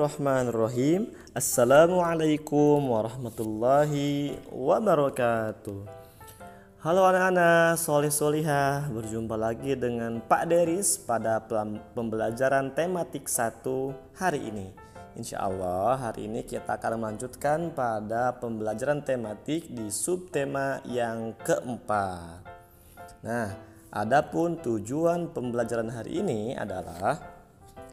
Bismillahirrahmanirrahim. Assalamualaikum warahmatullahi wabarakatuh. Halo anak-anak solih solihah, berjumpa lagi dengan Pak Deris pada pembelajaran tematik 1 hari ini. Insya Allah hari ini kita akan melanjutkan pada pembelajaran tematik di subtema yang keempat. Nah, adapun tujuan pembelajaran hari ini adalah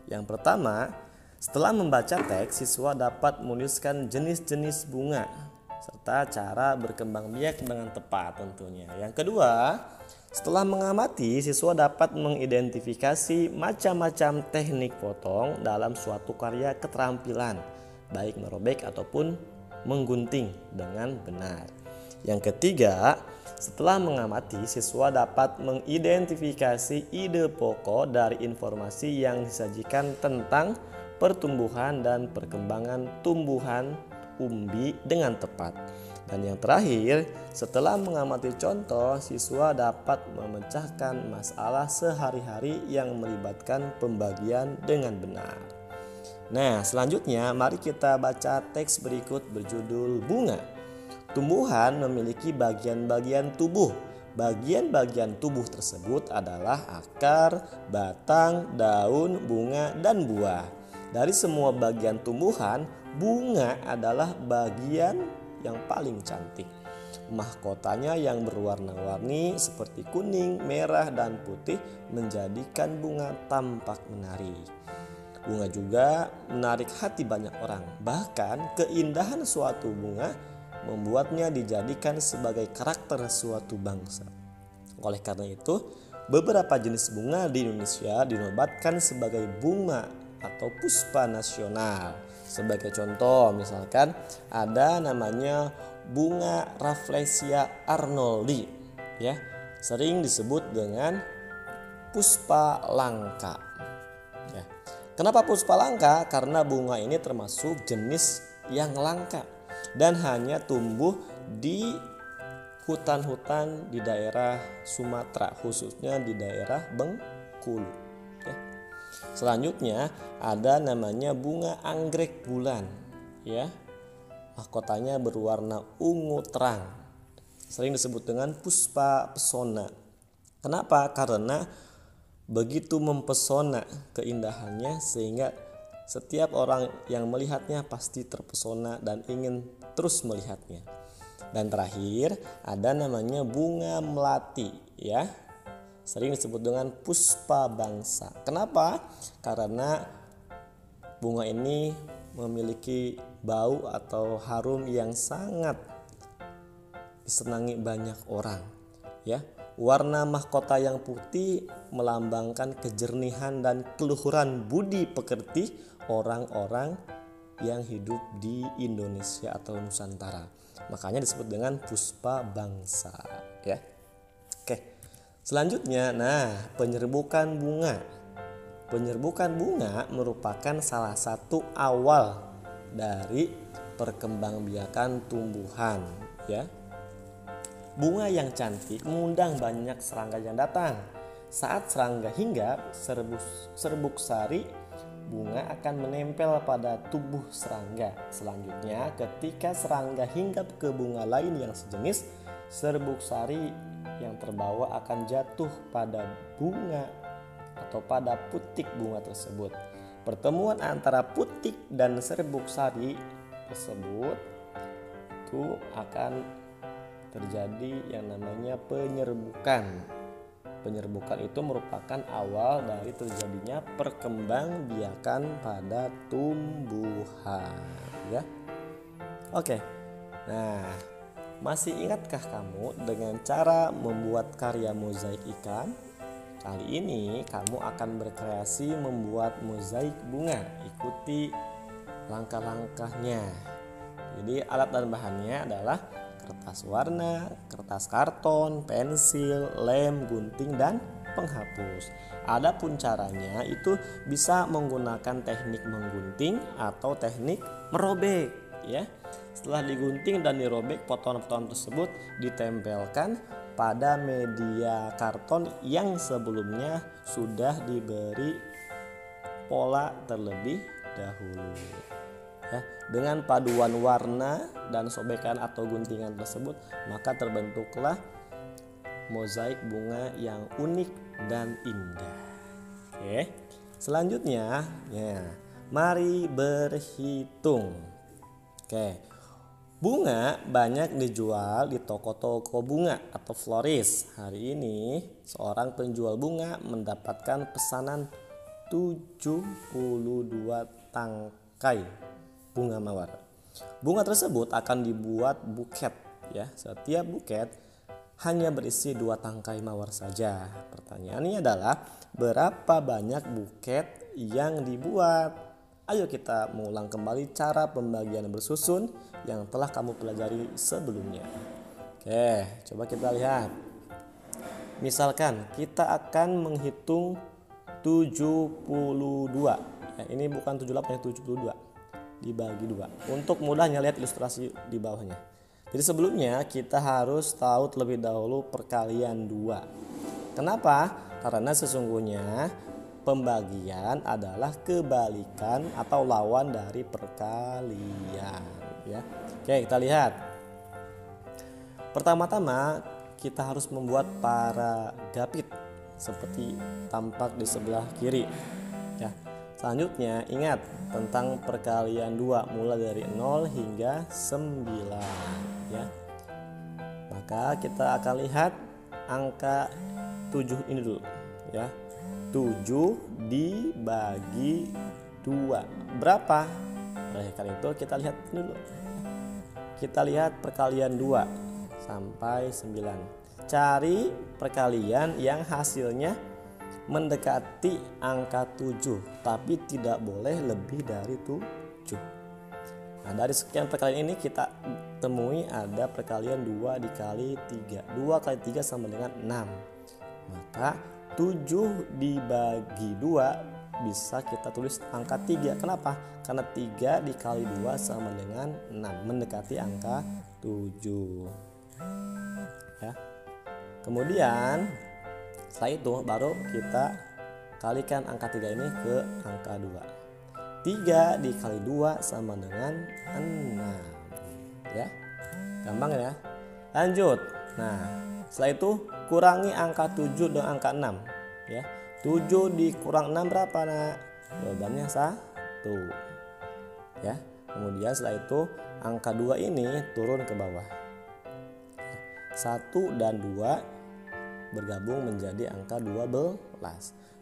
yang pertama, setelah membaca teks, siswa dapat menuliskan jenis-jenis bunga serta cara berkembang biak dengan tepat tentunya. Yang kedua, setelah mengamati, siswa dapat mengidentifikasi macam-macam teknik potong dalam suatu karya keterampilan, baik merobek ataupun menggunting dengan benar. Yang ketiga, setelah mengamati, siswa dapat mengidentifikasi ide pokok dari informasi yang disajikan tentang pertumbuhan dan perkembangan tumbuhan umbi dengan tepat. Dan yang terakhir, setelah mengamati contoh, siswa dapat memecahkan masalah sehari-hari yang melibatkan pembagian dengan benar. Nah, selanjutnya mari kita baca teks berikut berjudul Bunga. Tumbuhan memiliki bagian-bagian tubuh. Bagian-bagian tubuh tersebut adalah akar, batang, daun, bunga, dan buah. Dari semua bagian tumbuhan, bunga adalah bagian yang paling cantik. Mahkotanya yang berwarna-warni seperti kuning, merah, dan putih menjadikan bunga tampak menarik. Bunga juga menarik hati banyak orang. Bahkan keindahan suatu bunga membuatnya dijadikan sebagai karakter suatu bangsa. Oleh karena itu, beberapa jenis bunga di Indonesia dinobatkan sebagai bunga atau puspa nasional. Sebagai contoh, misalkan ada namanya bunga Rafflesia arnoldi, ya, sering disebut dengan puspa langka. Ya. Kenapa puspa langka? Karena bunga ini termasuk jenis yang langka dan hanya tumbuh di hutan-hutan di daerah Sumatera, khususnya di daerah Bengkulu. Selanjutnya ada namanya bunga anggrek bulan, ya. Mahkotanya berwarna ungu terang. Sering disebut dengan puspa pesona. Kenapa? Karena begitu mempesona keindahannya sehingga setiap orang yang melihatnya pasti terpesona dan ingin terus melihatnya. Dan terakhir ada namanya bunga melati, ya. Sering disebut dengan puspa bangsa. Kenapa? Karena bunga ini memiliki bau atau harum yang sangat disenangi banyak orang, ya. Warna mahkota yang putih melambangkan kejernihan dan keluhuran budi pekerti orang-orang yang hidup di Indonesia atau Nusantara. Makanya disebut dengan puspa bangsa, ya. Oke. Selanjutnya, penyerbukan bunga. Penyerbukan bunga merupakan salah satu awal dari perkembangbiakan tumbuhan, ya. Bunga yang cantik mengundang banyak serangga yang datang. Saat serangga hinggap, serbuk sari bunga akan menempel pada tubuh serangga. Selanjutnya, ketika serangga hinggap ke bunga lain yang sejenis, serbuk sari yang terbawa akan jatuh pada bunga atau pada putik bunga tersebut. Pertemuan antara putik dan serbuk sari tersebut itu akan terjadi yang namanya penyerbukan. Penyerbukan itu merupakan awal dari terjadinya perkembangbiakan pada tumbuhan, ya. Oke. Nah, masih ingatkah kamu dengan cara membuat karya mozaik ikan? Kali ini kamu akan berkreasi membuat mozaik bunga. Ikuti langkah-langkahnya. Jadi alat dan bahannya adalah kertas warna, kertas karton, pensil, lem, gunting, dan penghapus. Adapun caranya itu bisa menggunakan teknik menggunting atau teknik merobek, ya. Setelah digunting dan dirobek, potongan-potongan tersebut ditempelkan pada media karton yang sebelumnya sudah diberi pola terlebih dahulu. Ya, dengan paduan warna dan sobekan atau guntingan tersebut, maka terbentuklah mozaik bunga yang unik dan indah. Oke. Selanjutnya, ya, mari berhitung. Oke. Bunga banyak dijual di toko-toko bunga atau floris. Hari ini, seorang penjual bunga mendapatkan pesanan 72 tangkai bunga mawar. Bunga tersebut akan dibuat buket, ya. Setiap buket hanya berisi 2 tangkai mawar saja. Pertanyaannya adalah berapa banyak buket yang dibuat? Ayo kita mengulang kembali cara pembagian bersusun yang telah kamu pelajari sebelumnya. Oke, coba kita lihat. Misalkan kita akan menghitung 72. Ya, ini bukan 78 ya, 72 dibagi 2. Untuk mudahnya lihat ilustrasi di bawahnya. Jadi sebelumnya kita harus tahu terlebih dahulu perkalian 2. Kenapa? Karena sesungguhnya pembagian adalah kebalikan atau lawan dari perkalian, ya. Oke, kita lihat. Pertama-tama kita harus membuat paragapit seperti tampak di sebelah kiri, ya. Selanjutnya ingat tentang perkalian 2 mulai dari 0 hingga 9, ya. Maka kita akan lihat angka 7 ini dulu, ya. 7 dibagi 2 berapa? Oleh karena itu kita lihat dulu. Kita lihat perkalian 2 sampai 9. Cari perkalian yang hasilnya mendekati angka 7, tapi tidak boleh lebih dari 7. Nah, dari sekian perkalian ini kita temui ada perkalian 2 dikali 3. 2 kali 3 sama dengan 6. Maka 7 dibagi 2 bisa kita tulis angka 3. Kenapa? Karena 3 dikali 2 sama dengan 6, mendekati angka 7. Ya. Kemudian setelah itu baru kita kalikan angka 3 ini ke angka 2. 3 dikali 2 sama dengan 6. Ya. Gampang ya. Lanjut. Nah, setelah itu kurangi angka 7 dan angka 6, ya. 7 dikurang 6 berapa, Nak? Jawabannya 1. Ya. Kemudian setelah itu angka 2 ini turun ke bawah. 1 dan 2 bergabung menjadi angka 12.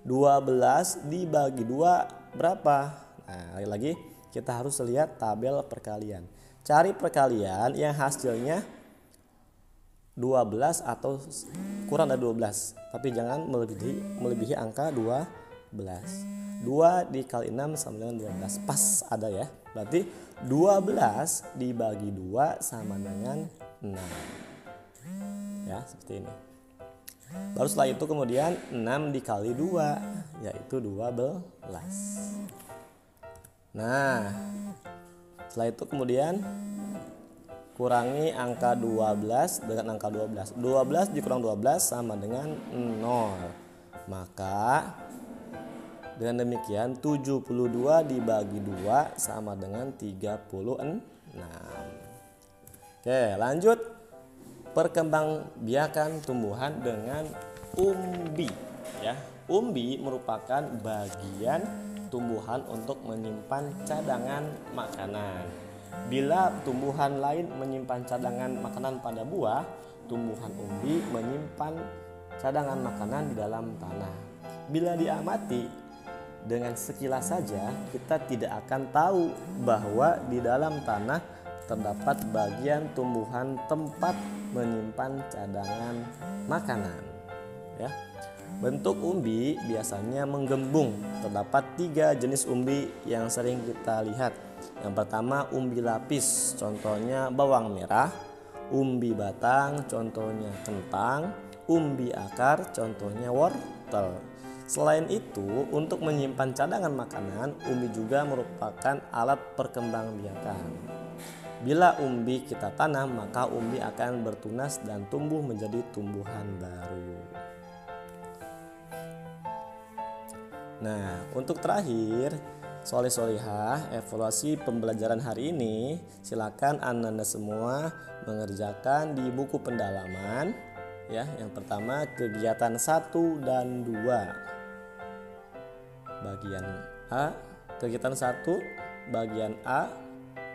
12 dibagi 2 berapa? Nah, lagi kita harus lihat tabel perkalian. Cari perkalian yang hasilnya 12 atau kurang dari 12, tapi jangan melebihi angka 12. 2 dikali 6 sama dengan 12. Pas ada ya. Berarti 12 dibagi 2 sama dengan 6. Ya, seperti ini. Baru setelah itu kemudian 6 dikali 2 yaitu 12. Nah, setelah itu kemudian kurangi angka 12 dengan angka 12. 12 dikurang 12 sama dengan 0. Maka dengan demikian 72 dibagi 2 sama dengan 36. Oke, lanjut. Perkembangbiakan tumbuhan dengan umbi, ya. Umbi merupakan bagian tumbuhan untuk menyimpan cadangan makanan. Bila tumbuhan lain menyimpan cadangan makanan pada buah, tumbuhan umbi menyimpan cadangan makanan di dalam tanah. Bila diamati dengan sekilas saja, kita tidak akan tahu bahwa di dalam tanah terdapat bagian tumbuhan tempat menyimpan cadangan makanan, ya. Bentuk umbi biasanya menggembung. Terdapat 3 jenis umbi yang sering kita lihat. Yang pertama umbi lapis, contohnya bawang merah. Umbi batang, contohnya kentang. Umbi akar, contohnya wortel. Selain itu, untuk menyimpan cadangan makanan, umbi juga merupakan alat perkembangbiakan. Bila umbi kita tanam, maka umbi akan bertunas dan tumbuh menjadi tumbuhan baru. Nah, untuk terakhir, soleh solihah, evaluasi pembelajaran hari ini, silakan Anda semua mengerjakan di buku pendalaman. Ya, yang pertama kegiatan 1 dan 2. Bagian A, kegiatan 1 bagian A,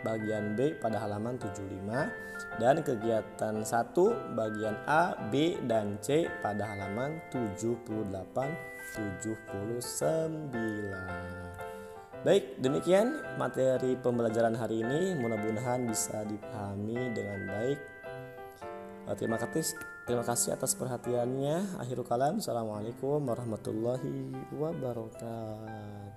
bagian B pada halaman 75, dan kegiatan 1 bagian A, B, dan C pada halaman 78-79. Baik, demikian materi pembelajaran hari ini, mudah-mudahan bisa dipahami dengan baik. Terima kasih atas perhatiannya. Akhirul kalam, assalamualaikum warahmatullahi wabarakatuh.